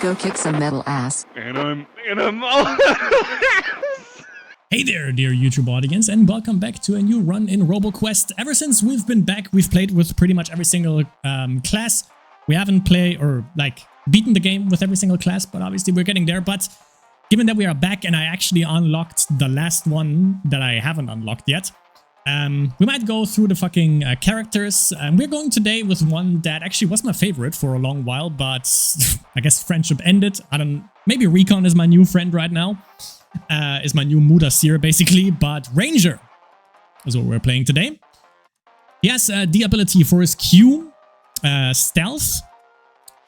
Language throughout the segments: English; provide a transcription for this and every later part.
Go kick some metal ass. And I'm Hey there, dear YouTube audience, and welcome back to a new run in Roboquest. Ever since we've been back, we've played with pretty much every single class. We haven't played or beaten the game with every single class, but obviously we're getting there. But given that we are back and I actually unlocked the last one that I haven't unlocked yet, we might go through the fucking characters. We're going today with one that actually was my favorite for a long while, but I guess friendship ended. Maybe Recon is my new friend right now. Is my new Mudasir basically, but Ranger is what we're playing today. He has the ability for his Q, Stealth,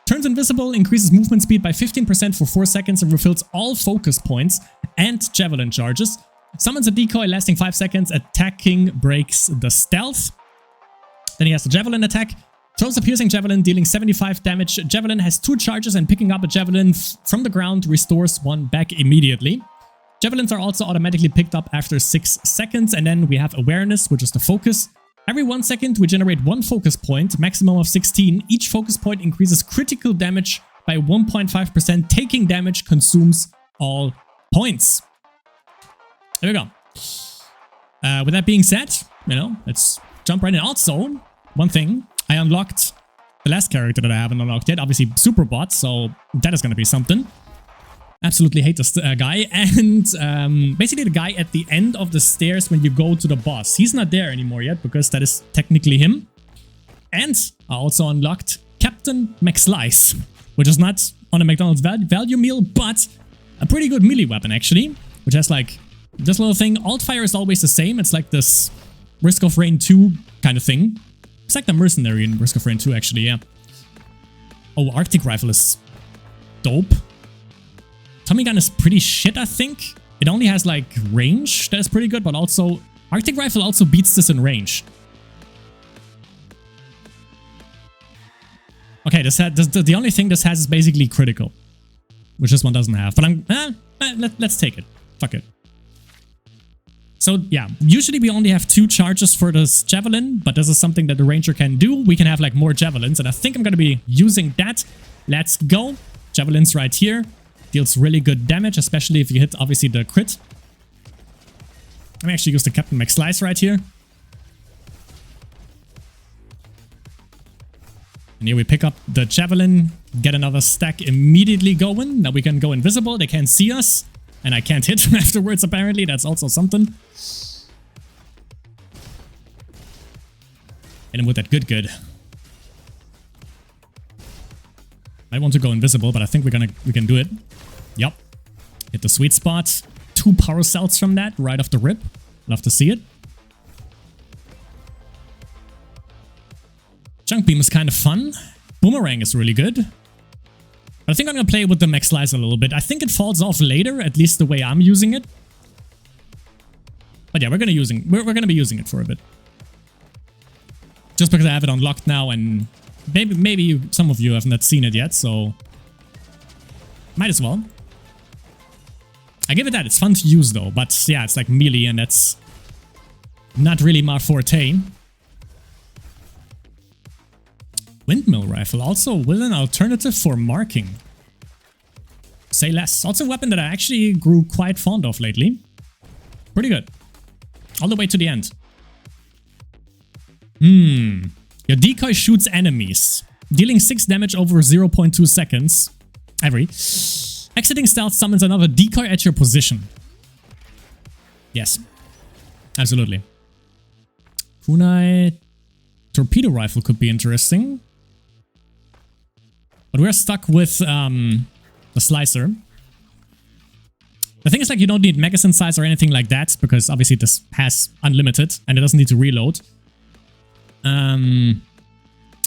turns invisible, increases movement speed by 15% for 4 seconds and refills all focus points and javelin charges. Summons a decoy lasting 5 seconds, attacking breaks the stealth. Then he has the javelin attack. Throws a piercing javelin, dealing 75 damage. Javelin has 2 charges and picking up a javelin from the ground restores 1 back immediately. Javelins are also automatically picked up after 6 seconds. And then we have awareness, which is the focus. Every 1 second we generate 1 focus point, maximum of 16. Each focus point increases critical damage by 1.5%. Taking damage consumes all points. There we go. With that being said, let's jump right in. Also, one thing, I unlocked the last character that I haven't unlocked yet, obviously Superbot, so that is going to be something. Absolutely hate this guy. And basically the guy at the end of the stairs when you go to the boss. He's not there anymore yet because that is technically him. And I also unlocked Captain McSlice, which is not on a McDonald's value meal, but a pretty good melee weapon actually, which has like this little thing. Alt fire is always the same. It's like this Risk of Rain 2 kind of thing. It's like the mercenary in Risk of Rain 2 actually, yeah. Oh, Arctic Rifle is dope. Tommy gun is pretty shit, I think. It only has like range that is pretty good, but also Arctic Rifle also beats this in range. Okay, the only thing this has is basically critical, which this one doesn't have. But let's take it. Fuck it. So yeah, usually we only have 2 charges for this javelin, but this is something that the ranger can do. We can have like more javelins, and I think I'm gonna be using that. Let's go. Javelins right here. Deals really good damage, especially if you hit, obviously, the crit. Let me actually use the Captain McSlice right here. And here we pick up the javelin, get another stack immediately going. Now we can go invisible, they can't see us. And I can't hit afterwards, apparently. That's also something. Hit him with that good. I want to go invisible, but I think we can do it. Yep. Hit the sweet spot. 2 power cells from that right off the rip. Love to see it. Junk Beam is kind of fun. Boomerang is really good. But I think I'm gonna play with the McSlice a little bit. I think it falls off later, at least the way I'm using it. But yeah, we're gonna be using it for a bit. Just because I have it unlocked now, and maybe some of you have not seen it yet, so might as well. I give it that. It's fun to use though, but yeah, it's like melee and that's not really my forte. Windmill rifle, also with an alternative for marking. Say less. Also a weapon that I actually grew quite fond of lately. Pretty good. All the way to the end. Your decoy shoots enemies, dealing 6 damage over 0.2 seconds. Exiting stealth summons another decoy at your position. Yes. Absolutely. Kunai torpedo rifle could be interesting. But we're stuck with the slicer. The thing is, like, you don't need magazine size or anything like that, because obviously this has unlimited and it doesn't need to reload. I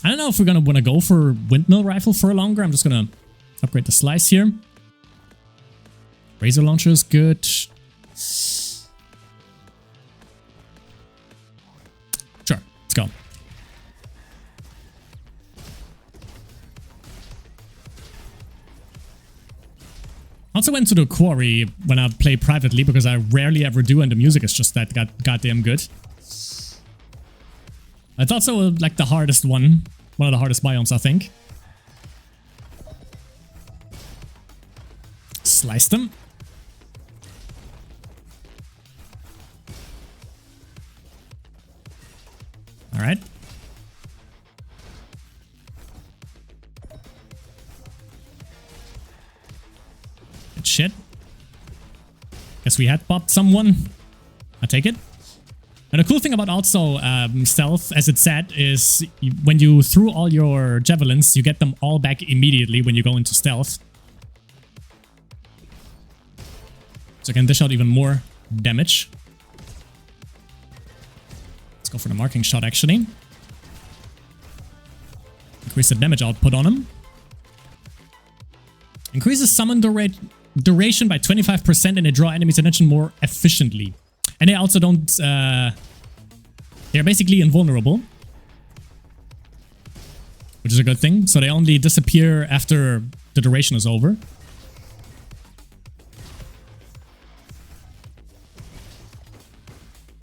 don't know if we're gonna want to go for windmill rifle for longer. I'm just gonna upgrade the slice here. Razor launcher is good. Sure, let's go. Also went to the quarry when I play privately because I rarely ever do, and the music is just that goddamn good. It's also like the hardest one of the hardest biomes, I think. Sliced them. Alright. Good shit. Guess we had popped someone. I take it. And the cool thing about also stealth, as it said, is when you threw all your javelins, you get them all back immediately when you go into stealth. So I can dish out even more damage. Let's go for the marking shot, actually. Increase the damage output on him. Increases summon duration by 25% and they draw enemies' attention more efficiently. And they also don't... they're basically invulnerable. Which is a good thing. So they only disappear after the duration is over.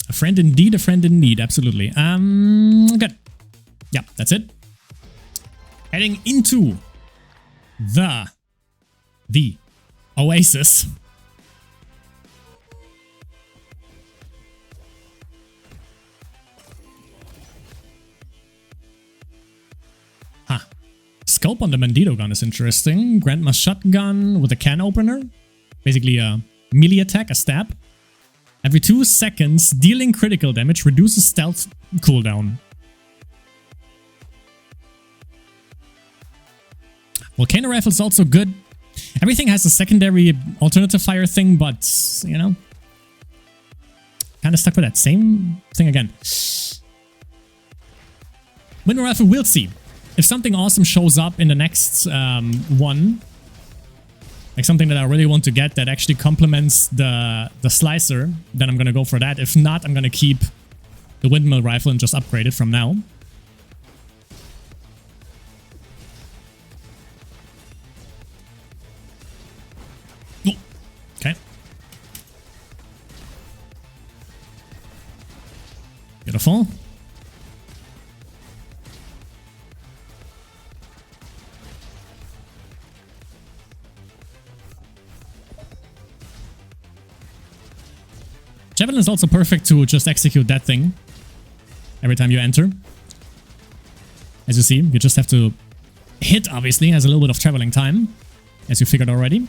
A friend indeed, a friend in need. Absolutely. Good. Yeah, that's it. Heading into the Oasis. Huh. Scope on the Bandito gun is interesting. Grandma shotgun with a can opener. Basically a melee attack, a stab. Every 2 seconds, dealing critical damage reduces stealth cooldown. Volcano rifle is also good. Everything has a secondary alternative fire thing, but, you know, kind of stuck with that same thing again. Winter rifle, we'll see. If something awesome shows up in the next one, like something that I really want to get that actually complements the slicer, then I'm gonna go for that. If not, I'm gonna keep the windmill rifle and just upgrade it from now. Oh, okay. Beautiful. Javelin is also perfect to just execute that thing every time you enter. As you see, you just have to hit, obviously, has a little bit of traveling time, as you figured already.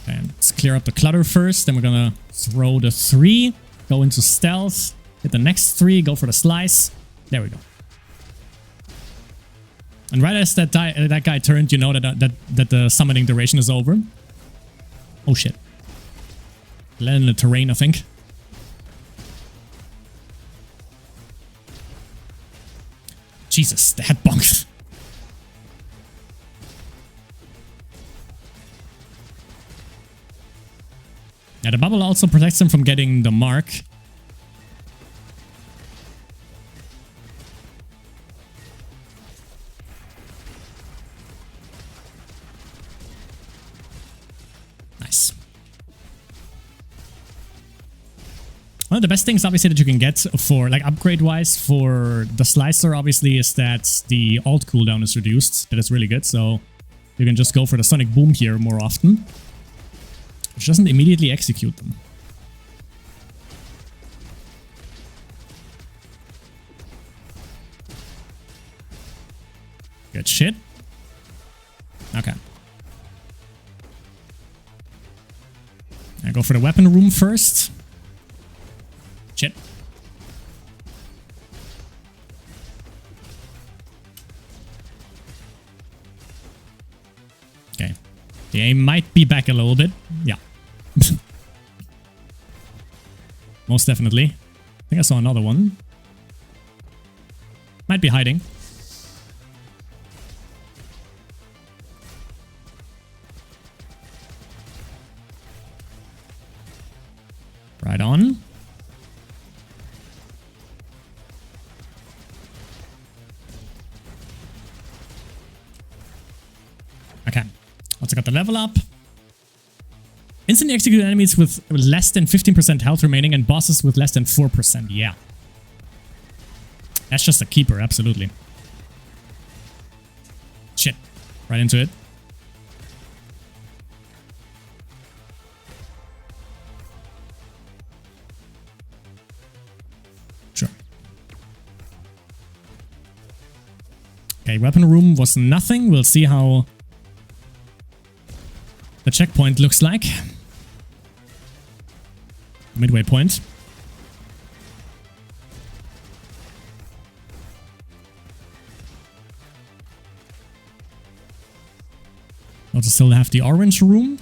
And let's clear up the clutter first, then we're gonna throw the 3, go into stealth, hit the next 3, go for the slice. There we go. And right as that guy turned, you know that the summoning duration is over. Oh shit. Land in the terrain, I think. Jesus, the head bonk. Yeah, the bubble also protects him from getting the mark. One of the best things, obviously, that you can get for, like, upgrade-wise for the slicer, obviously, is that the alt cooldown is reduced. That is really good, so you can just go for the sonic boom here more often, which doesn't immediately execute them. Good shit. Okay. I go for the weapon room first. Shit. Okay. The aim might be back a little bit. Yeah. Most definitely. I think I saw another one. Might be hiding. Right on. Okay, also got the level up. Instantly execute enemies with less than 15% health remaining and bosses with less than 4%. Yeah. That's just a keeper, absolutely. Right into it. Sure. Okay, weapon room was nothing. We'll see how the checkpoint looks like. Midway point. Also still have the orange room.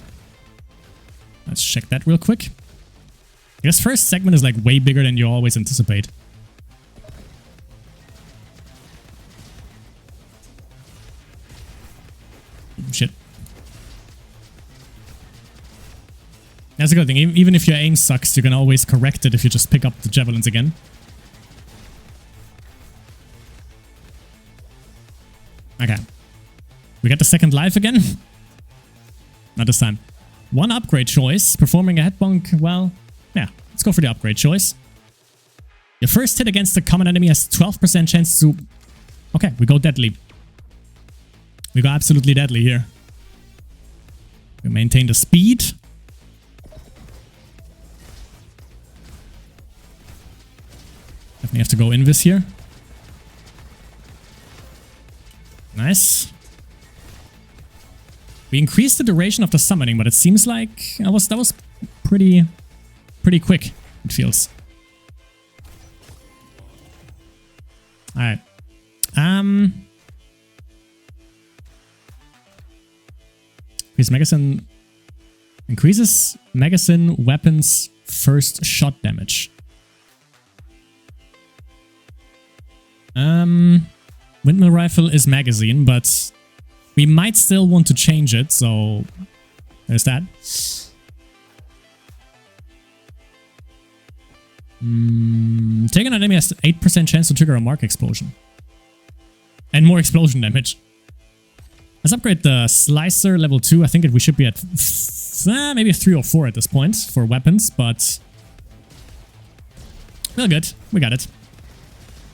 Let's check that real quick. I guess first segment is like way bigger than you always anticipate. Shit. That's a good thing. Even if your aim sucks, you can always correct it if you just pick up the javelins again. Okay. We get the second life again. Not this time. One upgrade choice. Performing a head bonk. Well, yeah. Let's go for the upgrade choice. Your first hit against a common enemy has 12% chance to... Okay, we go deadly. We go absolutely deadly here. We maintain the speed. Definitely have to go invis here. Nice. We increased the duration of the summoning, but it seems like that was pretty quick, it feels. Alright. Increases magazine weapons first shot damage. Windmill rifle is magazine, but we might still want to change it, so there's that. Taking an enemy has 8% chance to trigger a mark explosion. And more explosion damage. Let's upgrade the slicer level 2. I think we should be at maybe 3 or 4 at this point for weapons, but... well, good. We got it.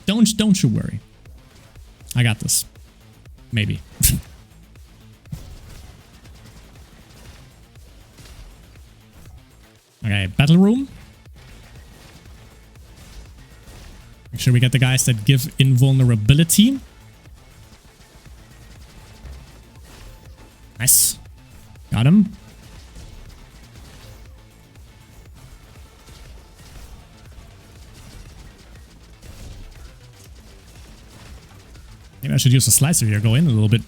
Don't you worry. I got this. Maybe. Okay, battle room. Make sure we get the guys that give invulnerability. Nice. Got him. Maybe I should use a slicer here. Go in a little bit.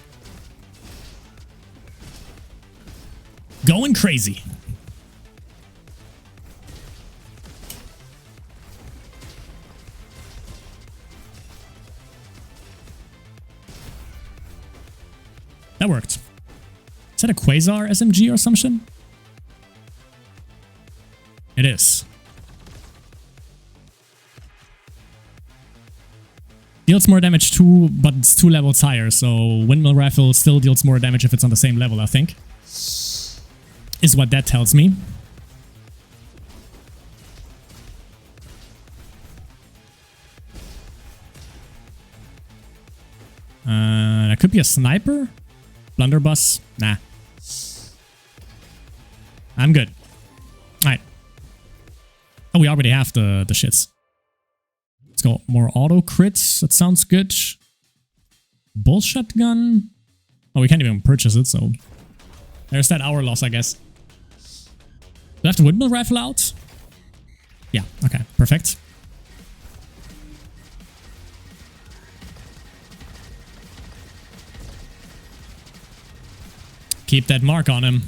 Going crazy. That worked. Is that a Quasar SMG or something? It is. Deals more damage too, but it's 2 levels higher, so Windmill Rifle still deals more damage if it's on the same level, I think. Is what that tells me. That could be a sniper? Blunderbuss? Nah. I'm good. Alright. Oh, we already have the shits. Let's go more auto crits. That sounds good. Bull shotgun. Oh, we can't even purchase it, so... there's that hour loss, I guess. Do I have the windmill rifle out? Yeah, okay. Perfect. Keep that mark on him.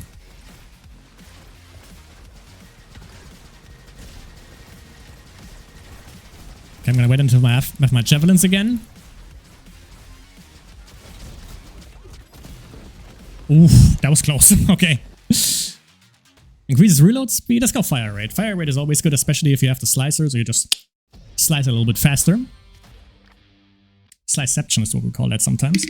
Okay, I'm gonna wait until I have my javelins again. Oof, that was close. Okay. Increases reload speed. Let's go fire rate. Fire rate is always good, especially if you have the slicer, so you just slice a little bit faster. Sliceception is what we call that sometimes.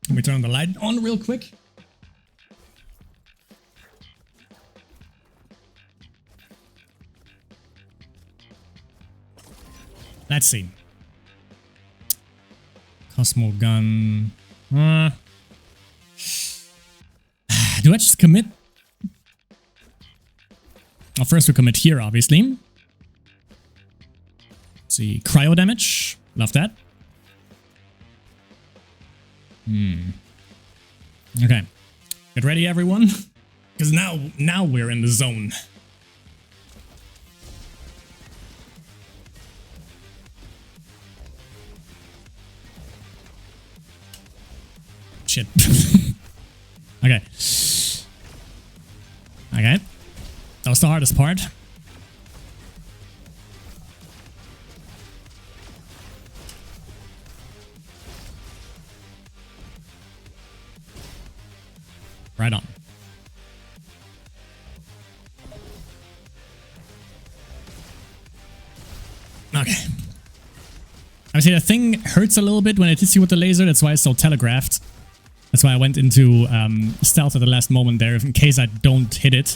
Let me turn the light on real quick. Let's see. Cosmo gun. Do I just commit? Well, first we commit here, obviously. Let's see, cryo damage. Love that. Okay. Get ready, everyone. Because now we're in the zone. Shit. Okay. Okay. That was the hardest part. Right on. Okay. Obviously, the thing hurts a little bit when it hits you with the laser. That's why it's so telegraphed. That's why I went into stealth at the last moment there, in case I don't hit it.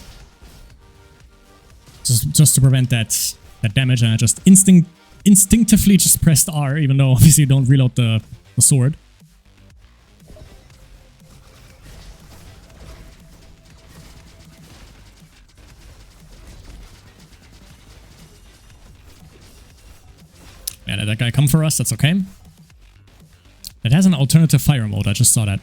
Just to prevent that damage, and I just instinctively just pressed R, even though obviously you don't reload the sword. Yeah, let that guy come for us, that's okay. It has an alternative fire mode, I just saw that.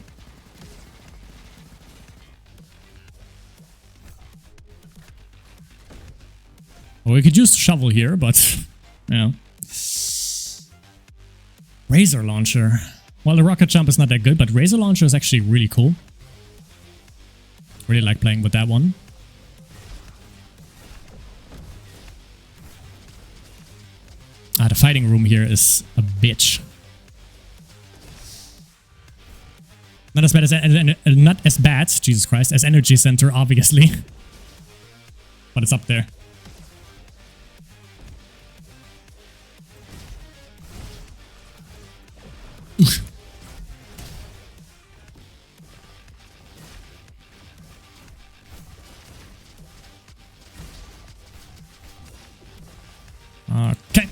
Well, we could use the shovel here, but, you know. Razor launcher. Well, the rocket jump is not that good, but razor launcher is actually really cool. Really like playing with that one. Ah, the fighting room here is a bitch. Not as bad, Jesus Christ, as Energy Center, obviously. But it's up there. Okay.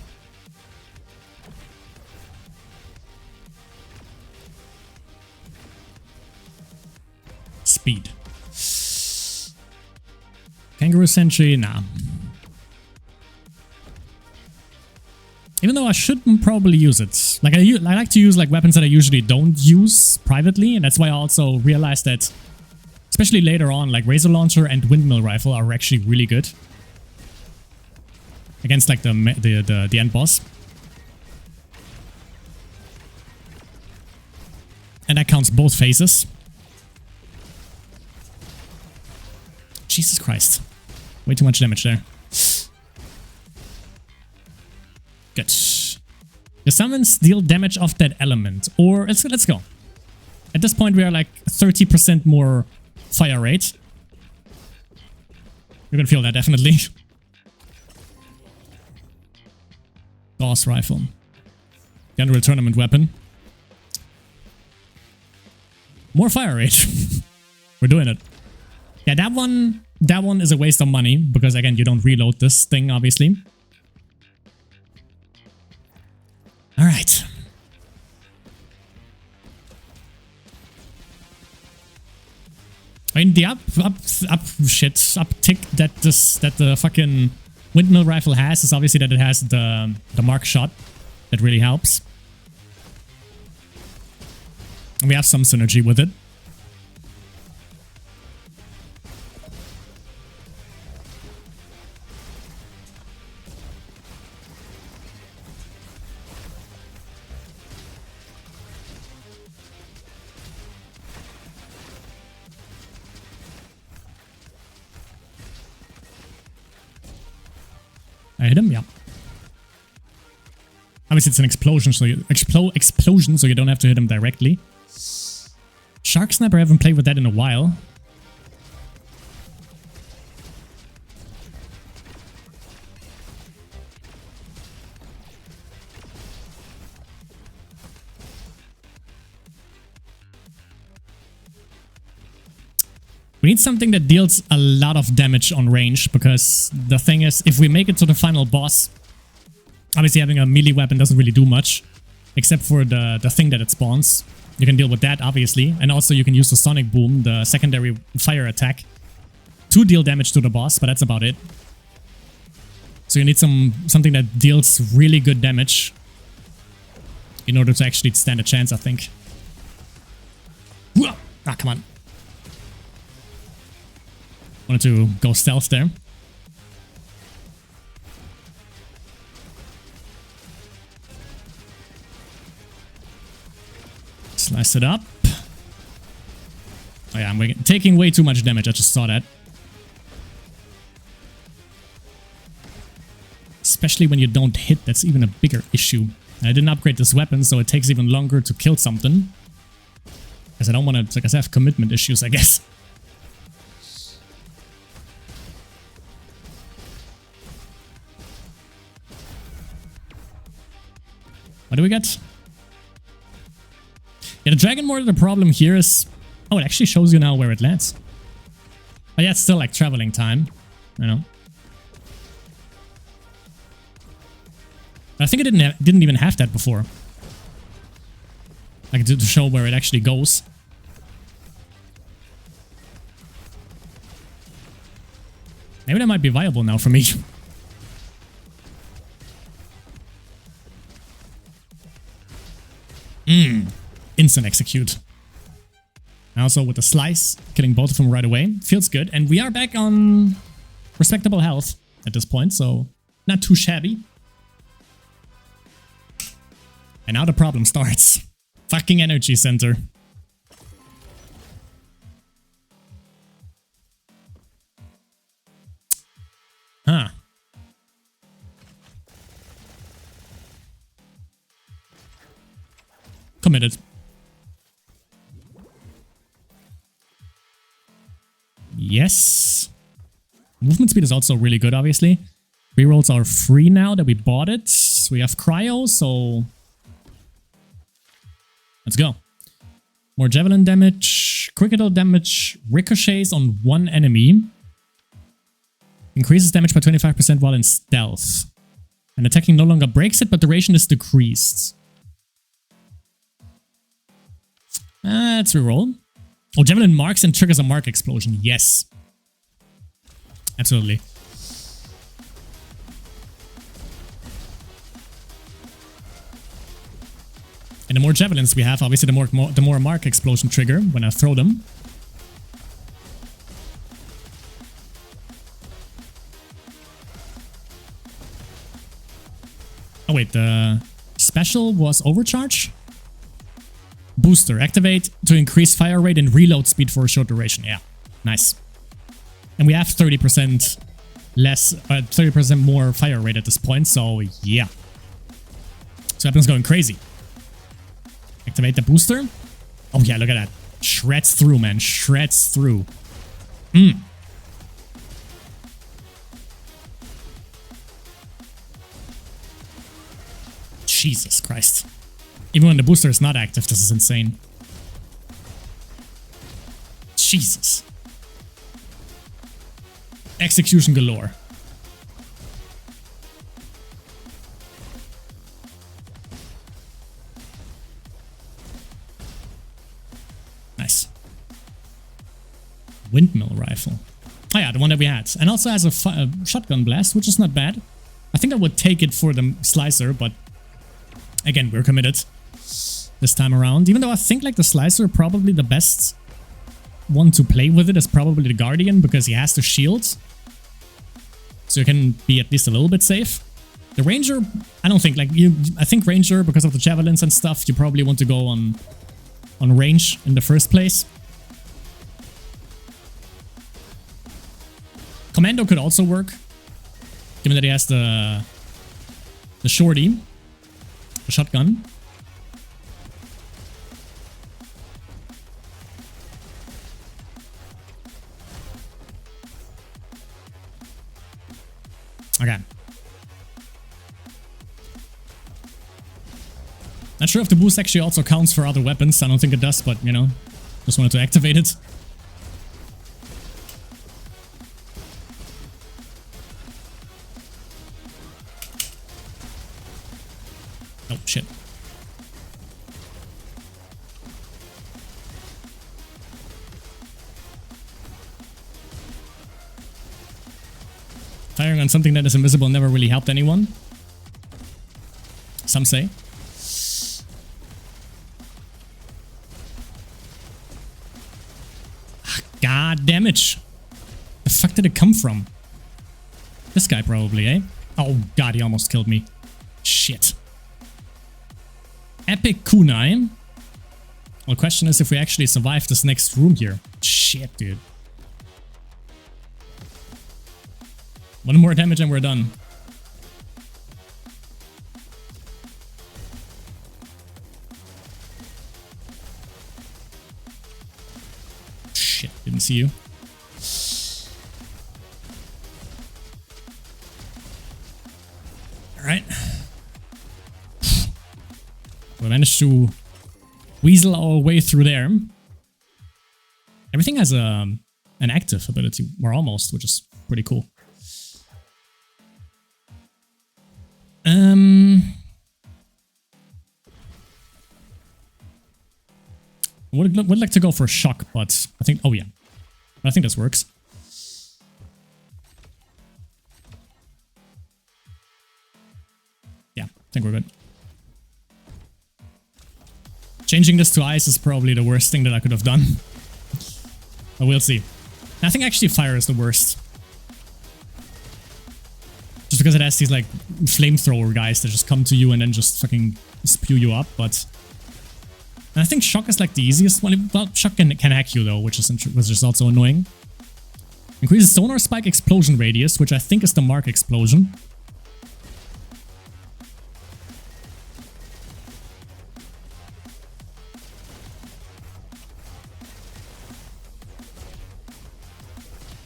Speed. Kangaroo Sentry, nah. Even though I shouldn't probably use it. Like I like to use like weapons that I usually don't use privately, and that's why I also realized that, especially later on, like Razor Launcher and Windmill Rifle are actually really good against like the end boss. And that counts both phases. Jesus Christ. Way too much damage there. Good. The summons deal damage of that element. Or let's go. At this point we are like 30% more fire rate. You're gonna feel that definitely. Boss rifle. The Unreal Tournament weapon. More fire rate. We're doing it. Yeah, that one is a waste of money because again you don't reload this thing obviously. All right. I mean the uptick that the fucking Windmill Rifle has is obviously that it has the mark shot. That really helps. And we have some synergy with it. I hit him, yeah. Obviously it's an explosion, so you don't have to hit him directly. Shark Sniper, I haven't played with that in a while. We need something that deals a lot of damage on range, because the thing is, if we make it to the final boss, obviously having a melee weapon doesn't really do much. except for the thing that it spawns. You can deal with that, obviously. And also you can use the Sonic Boom, the secondary fire attack, to deal damage to the boss, but that's about it. So you need something that deals really good damage in order to actually stand a chance, I think. Ah, come on. Wanted to go stealth there. Slice it up. Oh yeah, I'm taking way too much damage. I just saw that. Especially when you don't hit, that's even a bigger issue. And I didn't upgrade this weapon, so it takes even longer to kill something. Because I don't want to, because I have commitment issues, I guess. What do we get? Yeah, the Dragon Mortar, the problem here is... Oh, it actually shows you now where it lands. Oh yeah, it's still like traveling time, you know. I think it didn't even have that before. Like to show where it actually goes. Maybe that might be viable now for me. Instant execute. And also with the slice, killing both of them right away. Feels good. And we are back on respectable health at this point, so not too shabby. And now the problem starts. Fucking energy center. Huh. Committed. Yes. Movement speed is also really good, obviously. Rerolls are free now that we bought it. We have cryo, so... Let's go. More javelin damage, critical damage, ricochets on one enemy. Increases damage by 25% while in stealth. And attacking no longer breaks it, but duration is decreased. Let's reroll. Oh, javelin marks and triggers a mark explosion. Yes. Absolutely. And the more javelins we have, obviously the more mark explosion trigger when I throw them. Oh wait, the special was overcharge? Booster. Activate to increase fire rate and reload speed for a short duration. Yeah, nice. And we have 30% less, 30% more fire rate at this point, so yeah. So weapon's going crazy. Activate the booster. Oh yeah, look at that. Shreds through, man. Shreds through. Jesus Christ. Even when the booster is not active, this is insane. Jesus. Execution galore. Nice. Windmill rifle. Oh yeah, the one that we had. And also has a shotgun blast, which is not bad. I think I would take it for the slicer, but again, we're committed this time around. Even though I think like the slicer, probably the best one to play with it is probably the Guardian, because he has the shield. So you can be at least a little bit safe. The Ranger, I don't think, like I think Ranger, because of the javelins and stuff, you probably want to go on range in the first place. Commando could also work, given that he has the shorty, the shotgun. Okay. Not sure if the boost actually also counts for other weapons. I don't think it does, but, you know, just wanted to activate it. Oh, shit. on something that is invisible never really helped anyone. Some say. God damage. The fuck did it come from? This guy probably, eh? Oh god, he almost killed me. Shit. Epic kunai. Well, the question is if we actually survive this next room here. Shit, dude. One more damage and we're done. Shit, didn't see you. Alright. We managed to weasel our way through there. Everything has an active ability, or almost, which is pretty cool. Would like to go for a shock, but I think, oh yeah, I think this works. Yeah, I think we're good. Changing this to ice is probably the worst thing that I could have done. But we'll see. I think actually fire is the worst. Just because it has these like flamethrower guys that just come to you and then just fucking spew you up, but... And I think shock is like the easiest one. Well, shock can hack you though, which is also annoying. Increases sonar spike explosion radius, which I think is the mark explosion.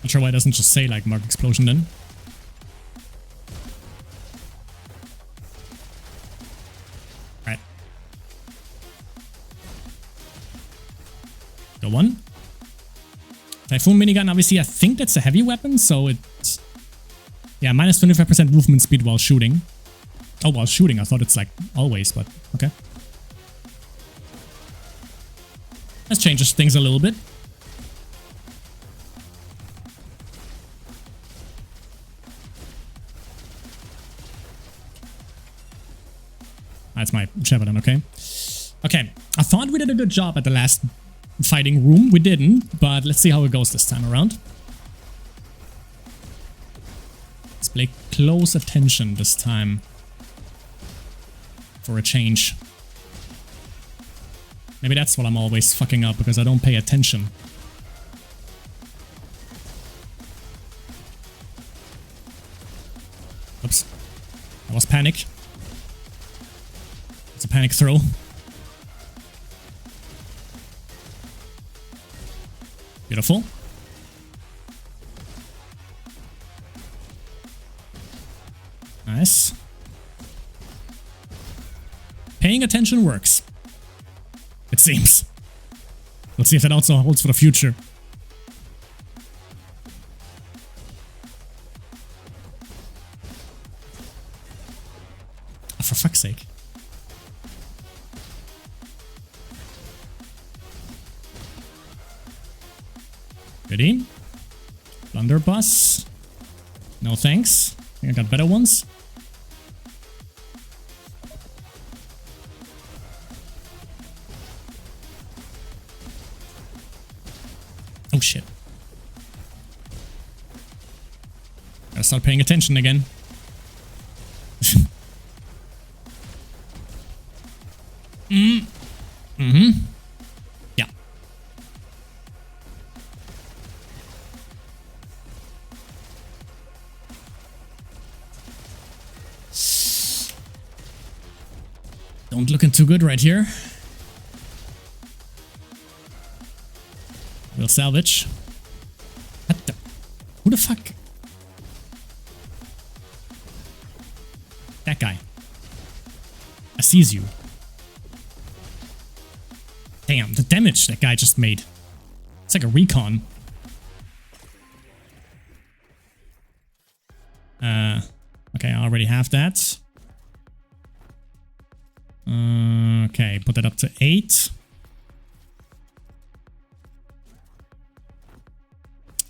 Not sure why it doesn't just say like mark explosion then. Alright. Go one. Typhoon minigun, obviously I think that's a heavy weapon, so it's... Yeah, minus 25% movement speed while shooting. Oh, while shooting, I thought it's like always, but okay. That changes things a little bit. That's my Shepardon, okay? Okay, I thought we did a good job at the last fighting room. We didn't, but let's see how it goes this time around. Let's play close attention this time. For a change. Maybe that's what I'm always fucking up, because I don't pay attention. Oops. That was panic. It's a panic throw. Beautiful. Nice. Paying attention works. It seems. Let's see if that also holds for the future. Oh, for fuck's sake. Ready? Blunderbuss. No thanks. I think I got better ones. Oh shit. Gotta start paying attention again. Yeah. Don't looking too good right here. We'll salvage. What the? Who the fuck? That guy. I sees you. Damn, the damage that guy just made. It's like a recon. Okay, I already have that. Okay, put that up to 8.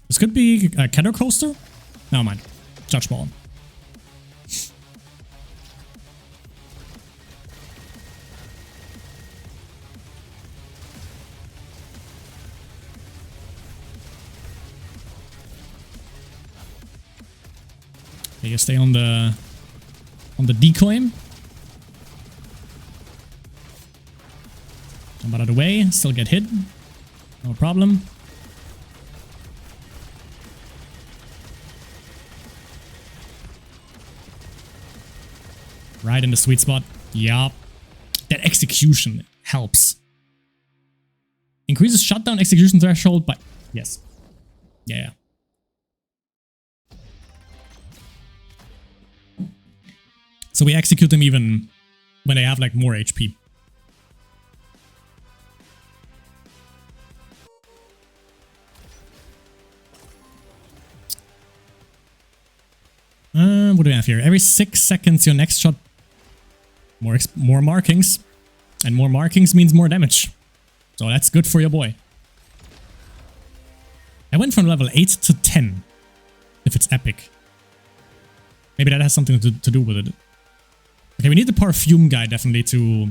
This could be a Kettle Coaster? Never mind. Judge ball. Okay, you stay on the decoy. Jump out of the way, still get hit. No problem. Right in the sweet spot. Yup. That execution helps. Increases shutdown execution threshold by... Yes. Yeah. So we execute them even when they have like more HP. What do we have here? Every 6 seconds your next shot... More markings. And more markings means more damage. So that's good for your boy. I went from level 8 to 10. If it's epic. Maybe that has something to do with it. Okay, we need the perfume guy definitely to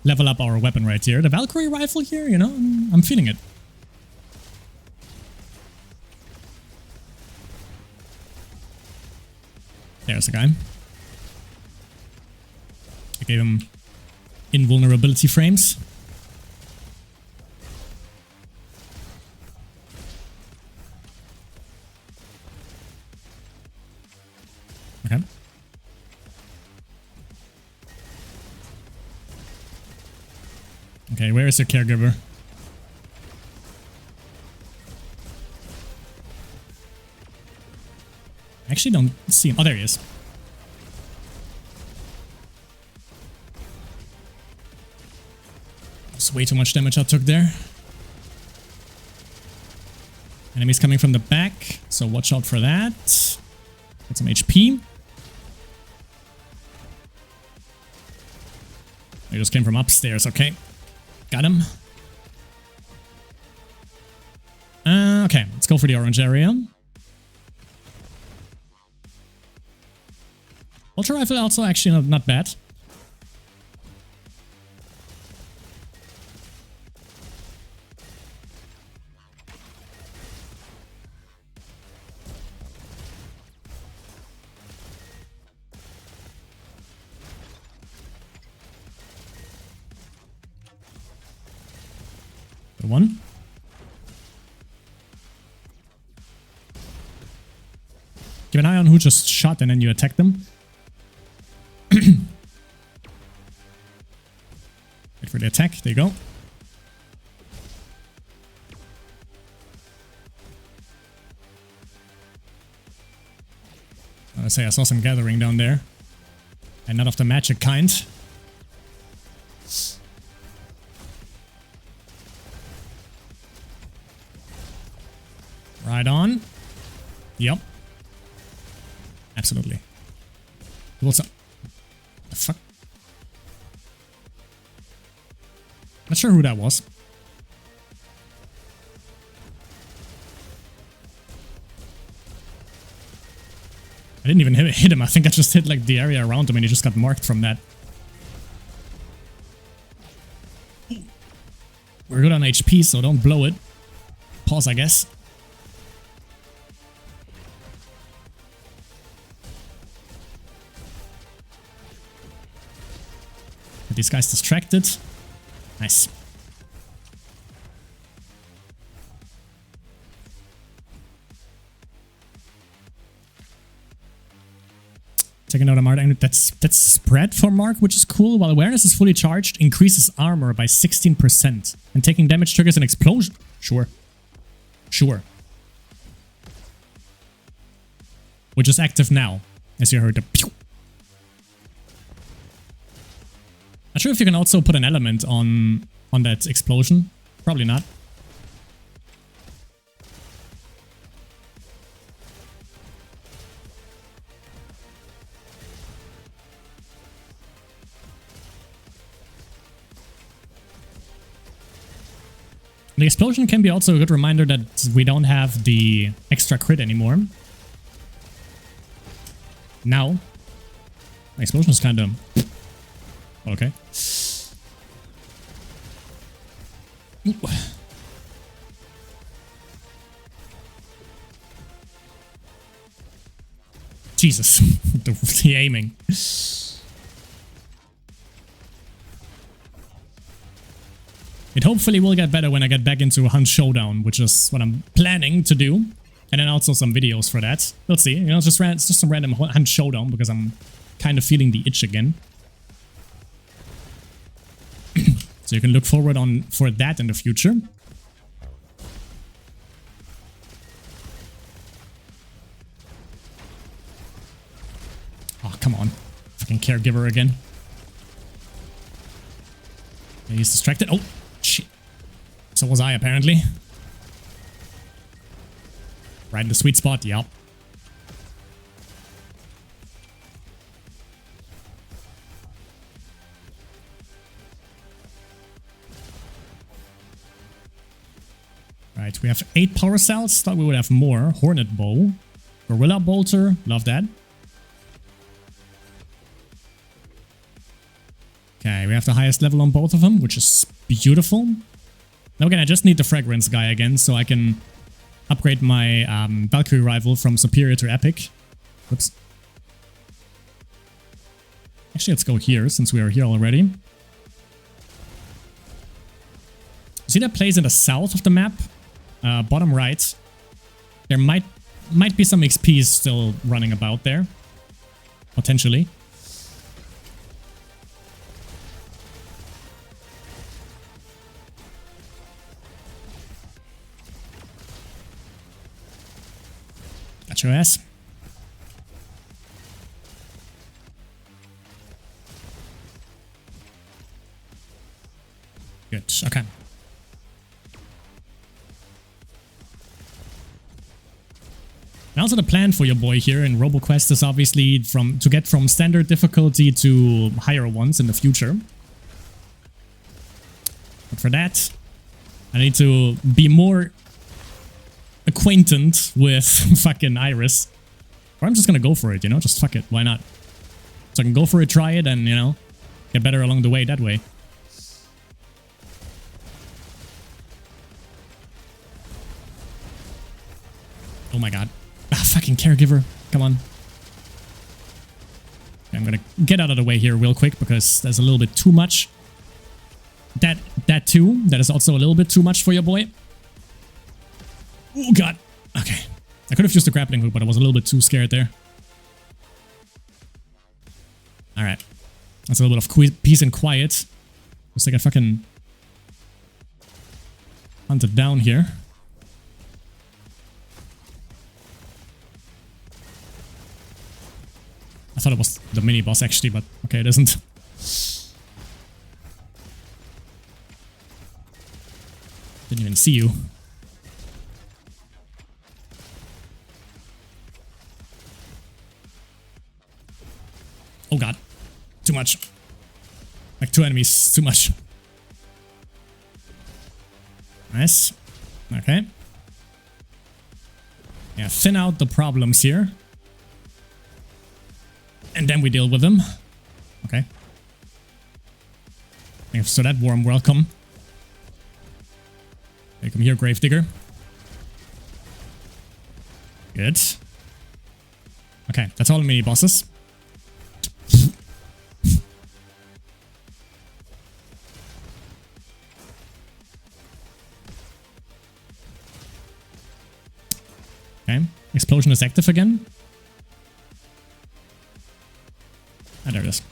level up our weapon right here. The Valkyrie rifle here, you know, I'm feeling it. There's a guy. I gave him invulnerability frames. Okay. Okay, where is your caregiver? I actually don't see him. Oh, there he is. That's way too much damage I took there. Enemies coming from the back, so watch out for that. Get some HP. They just came from upstairs, okay. Got him. Okay, let's go for the orange area. Ultra rifle also actually not bad. The one. Keep an eye on who just shot and then you attack them. Wait for the attack. There you go. I say I saw some gathering down there. And not of the magic kind. Right on. Yep. Absolutely. What's up? The fuck? Not sure who that was. I didn't even hit him. I think I just hit like the area around him and he just got marked from that. We're good on HP, so don't blow it. Pause, I guess. Get these guys distracted. Nice. Taking out a Mark. That's spread for Mark, which is cool. While awareness is fully charged, increases armor by 16%. And taking damage triggers an explosion. Sure. Sure. Which is active now, as you heard the pew. Not sure if you can also put an element on that explosion. Probably not. The explosion can be also a good reminder that we don't have the extra crit anymore. Now, my explosion is kind of... Okay. Ooh. Jesus, the aiming. It hopefully will get better when I get back into Hunt Showdown, which is what I'm planning to do. And then also some videos for that. We'll see. You know, just some random Hunt Showdown because I'm kind of feeling the itch again. So you can look forward for that in the future. Oh, come on. Fucking caregiver again. Yeah, he's distracted. Oh, shit. So was I, apparently. Right in the sweet spot, yep. Right, we have 8 power cells. Thought we would have more. Hornet bow. Gorilla bolter. Love that. Okay, we have the highest level on both of them, which is beautiful. Now again, I just need the fragrance guy again, so I can upgrade my Valkyrie rival from superior to epic. Whoops. Actually, let's go here, since we are here already. See that place in the south of the map? Bottom right. There might be some XP still running about there. Potentially. Got your ass. Good, okay. And also the plan for your boy here in Roboquest is obviously to get from standard difficulty to higher ones in the future. But for that, I need to be more acquainted with fucking Iris. Or I'm just gonna go for it, you know? Just fuck it, why not? So I can go for it, try it, and, you know, get better along the way that way. Oh my god. Ah, fucking caregiver. Come on. Okay, I'm gonna get out of the way here real quick because there's a little bit too much. That too. That is also a little bit too much for your boy. Oh god. Okay. I could have used the grappling hook, but I was a little bit too scared there. Alright. That's a little bit of peace and quiet. Looks like I fucking hunted down here. I thought it was the mini-boss actually, but okay, it isn't. Didn't even see you. Oh god. Too much. Like 2 enemies, too much. Nice. Okay. Yeah, thin out the problems here. And then we deal with them. Okay. So that warm welcome. Hey, come here, Gravedigger. Good. Okay, that's all the mini bosses. Okay, explosion is active again. Ah, there it is.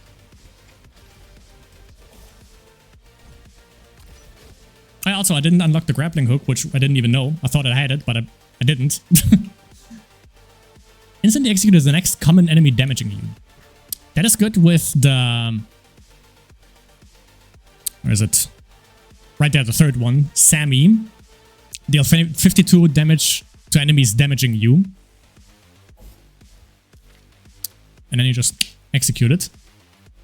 I didn't unlock the grappling hook, which I didn't even know. I thought I had it, but I didn't. Instantly execute is the next common enemy damaging you. That is good with the... Where is it? Right there, the third one. Sammy. Deal 52 damage to enemies damaging you. And then you just execute it.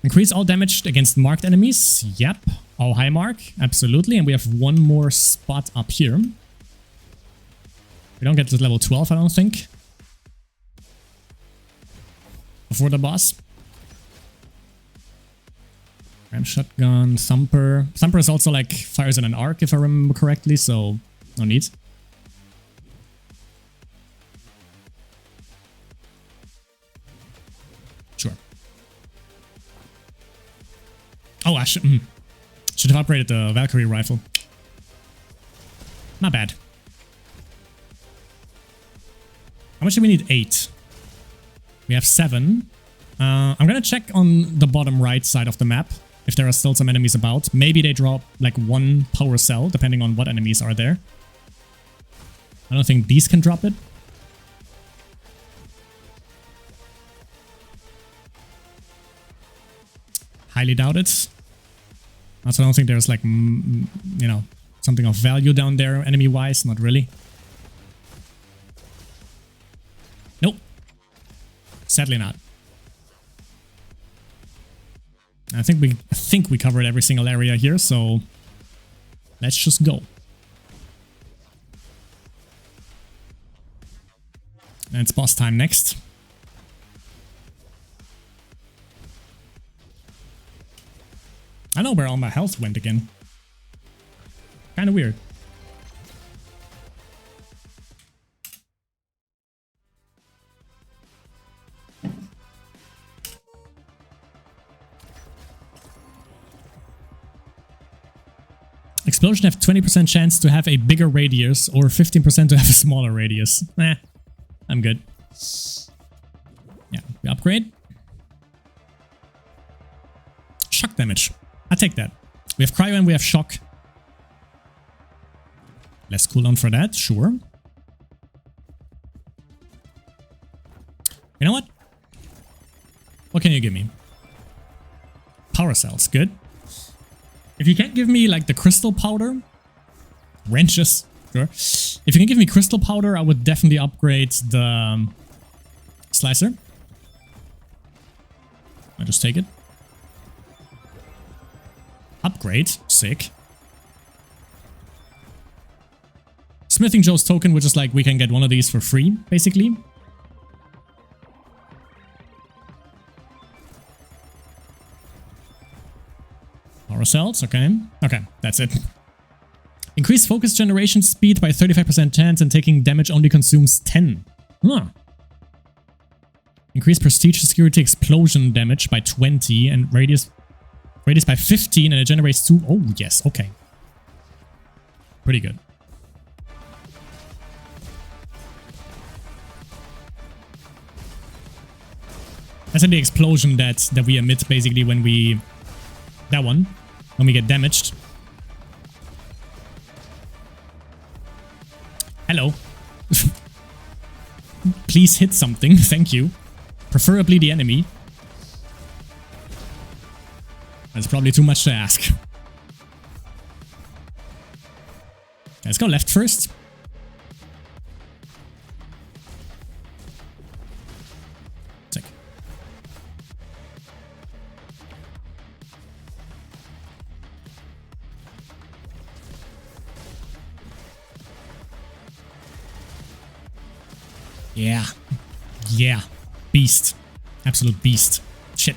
Increase all damage against marked enemies. Yep. All high mark. Absolutely. And we have one more spot up here. We don't get to level 12, I don't think. before the boss. Ram shotgun, Thumper. Thumper is also like fires in an arc if I remember correctly, so no need. Sure. Oh, I should have upgraded the Valkyrie rifle. Not bad. How much do we need? 8. We have 7. I'm gonna check on the bottom right side of the map if there are still some enemies about. Maybe they drop like 1 power cell, depending on what enemies are there. I don't think these can drop it. Highly doubt it. Also, I don't think there's like, you know, something of value down there enemy-wise. Not really. Nope. Sadly not. I think we covered every single area here, so let's just go. And it's boss time next. I know where all my health went again. Kinda weird. Explosion have 20% chance to have a bigger radius or 15% to have a smaller radius. I'm good. Yeah, we upgrade. Shock damage. I take that. We have cryo and we have shock. Less cooldown for that, sure. You know what? What can you give me? Power cells, good. If you can't give me like the crystal powder, wrenches, sure. If you can give me crystal powder, I would definitely upgrade the slicer. I'll just take it. Upgrade, sick. Smithing Joe's token, which is like we can get one of these for free, basically. Power cells, okay. Okay, that's it. Increase focus generation speed by 35% chance and taking damage only consumes 10. Huh. Increase prestige security explosion damage by 20 and radius by 15 and it generates 2. Oh, yes, okay. Pretty good. That's the explosion that we emit basically when we... That one. When we get damaged. Hello. Please hit something, thank you. Preferably the enemy. That's probably too much to ask. Let's go left first. Sick. Yeah. Yeah. Beast. Absolute beast. Shit.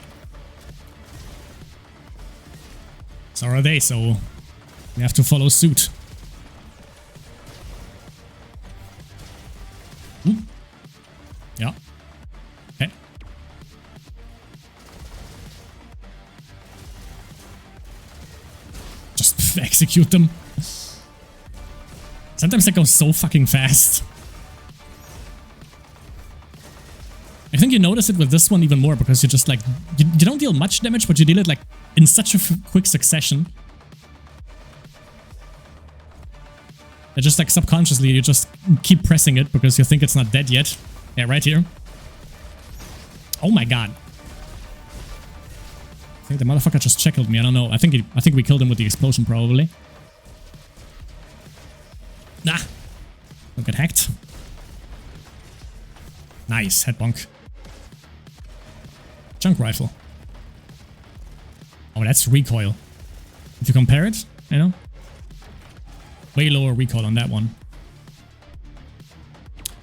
So are they, so we have to follow suit. Yeah. Okay. Just execute them. Sometimes they go so fucking fast. I think you notice it with this one even more because you just like, you don't deal much damage, but you deal it like in such a quick succession. That just like subconsciously you just keep pressing it because you think it's not dead yet. Yeah, right here. Oh my god. I think the motherfucker just shackled me, I don't know. I think we killed him with the explosion probably. Nah. Don't get hacked. Nice, head bonk. Junk rifle. Oh, that's recoil. If you compare it, you know, way lower recoil on that one.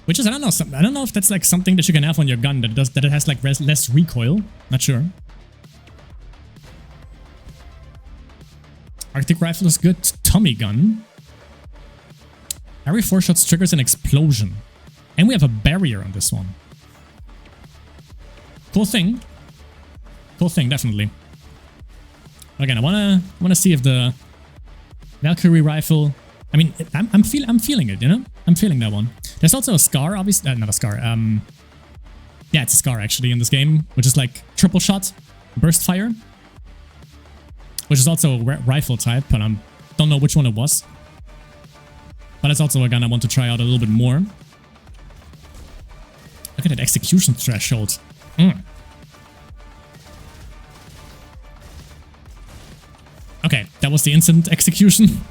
Which is, I don't know, I don't know if that's like something that you can have on your gun that it has like less recoil. Not sure. Arctic rifle is good. Tommy gun. Every 4 shots triggers an explosion. And we have a barrier on this one. Cool thing. Cool thing, definitely. Again, I wanna see if the Valkyrie rifle. I mean, I'm feeling it, you know. I'm feeling that one. There's also a scar, obviously. Not a scar. Yeah, it's a scar actually in this game, which is like triple shot, burst fire, which is also a rifle type, but I don't know which one it was. But it's also a gun I want to try out a little bit more. Look at that execution threshold. Okay, that was the instant execution.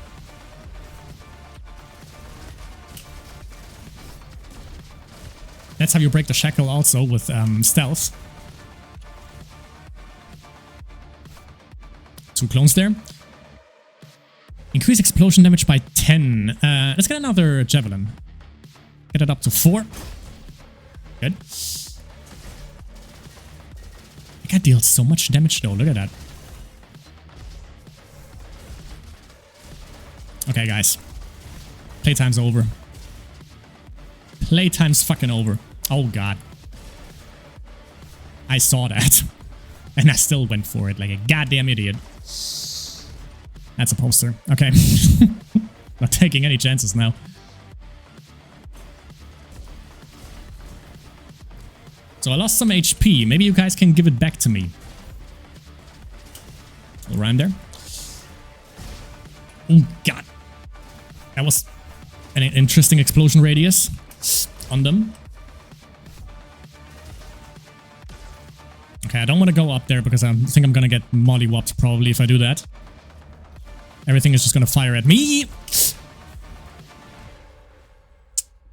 That's how you break the shackle also with stealth. 2 clones there. Increase explosion damage by 10. Let's get another javelin. Get it up to 4. Good. That guy deals so much damage though, look at that. Okay guys. Playtime's over. Playtime's fucking over. Oh god. I saw that. And I still went for it like a goddamn idiot. That's a poster. Okay. Not taking any chances now. So I lost some HP. Maybe you guys can give it back to me. Little rhyme there. Oh god. That was an interesting explosion radius on them. Okay, I don't want to go up there because I think I'm gonna get mollywopped probably if I do that. Everything is just gonna fire at me.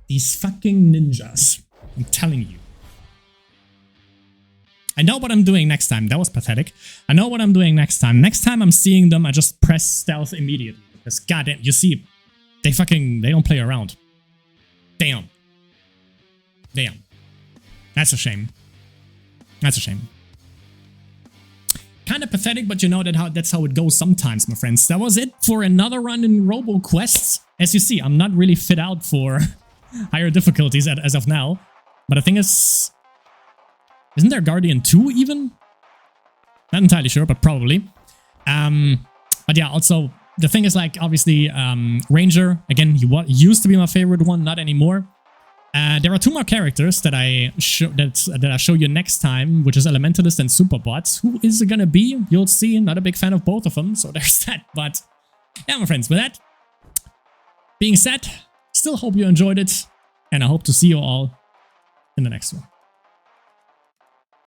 These fucking ninjas. I'm telling you. I know what I'm doing next time. That was pathetic. I know what I'm doing next time. Next time I'm seeing them, I just press stealth immediately. Because goddamn, you see, they don't play around. Damn. Damn. That's a shame. That's a shame. Kind of pathetic, but you know that's how it goes sometimes, my friends. That was it for another run in Roboquest. As you see, I'm not really fit out for higher difficulties as of now. But the thing is... Isn't there Guardian 2 even? Not entirely sure, but probably. But yeah, also, the thing is like, obviously, Ranger, again, he used to be my favorite one, not anymore. There are 2 more characters that I show you next time, which is Elementalist and Superbot. Who is it gonna be? You'll see. Not a big fan of both of them, so there's that. But yeah, my friends, with that being said, still hope you enjoyed it, and I hope to see you all in the next one.